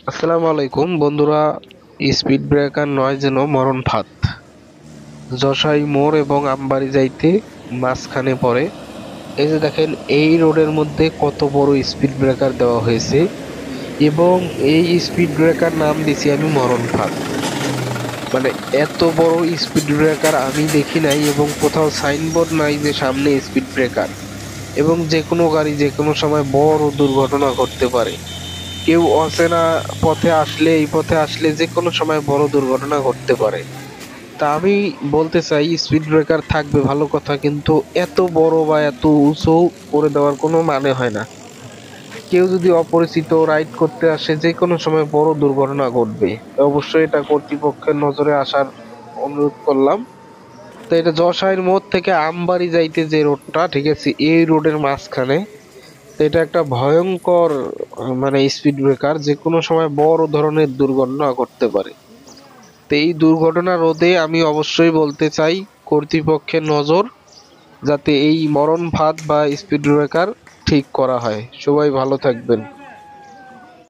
আসসালামু আলাইকুম বন্ধুরা। স্পিড ব্রেকার নয় যেন মরণ ফাঁদ। যশাই মোড় এবং আমবাড়ি যাইতে মাঝখানে পড়ে। এই যে দেখেন, এই রোডের মধ্যে কত বড় স্পিড ব্রেকার দেওয়া হয়েছে এবং এই স্পিড ব্রেকার নাম দিছি আমি মরণ ফাঁদ। মানে এত বড় স্পিড ব্রেকার আমি দেখি নাই এবং কোথাও সাইনবোর্ড নাই যে সামনে স্পিড ব্রেকার। এবং যে কোনো গাড়ি যে কোনো সময় বড় দুর্ঘটনা ঘটতে পারে। কেউ অচেনা পথে আসলে, এই পথে আসলে যে কোনো সময় বড় দুর্ঘটনা ঘটতে পারে। তা আমি বলতে চাই, স্পিড ব্রেকার থাকবে ভালো কথা, কিন্তু এত বড় বা এত উঁচু করে দেওয়ার কোনো মানে হয় না। কেউ যদি অপরিচিত রাইড করতে আসে, যে কোনো সময় বড় দুর্ঘটনা ঘটবে। অবশ্যই এটা কর্তৃপক্ষের নজরে আসার অনুরোধ করলাম। তো এটা যশাইয়ের মোড় থেকে আমবাড়ি যাইতে যে রোডটা, ঠিক আছে, এই রোডের মাঝখানে। তো এটা একটা ভয়ঙ্কর মানে স্পিড ব্রেকার, যে কোনো সময় বড় ধরনের দুর্ঘটনা ঘটতে পারে। তো এই দুর্ঘটনা রোধে আমি অবশ্যই বলতে চাই কর্তৃপক্ষের নজর, যাতে এই মরণ ফাঁদ বা স্পিড ব্রেকার ঠিক করা হয়। সবাই ভালো থাকবেন।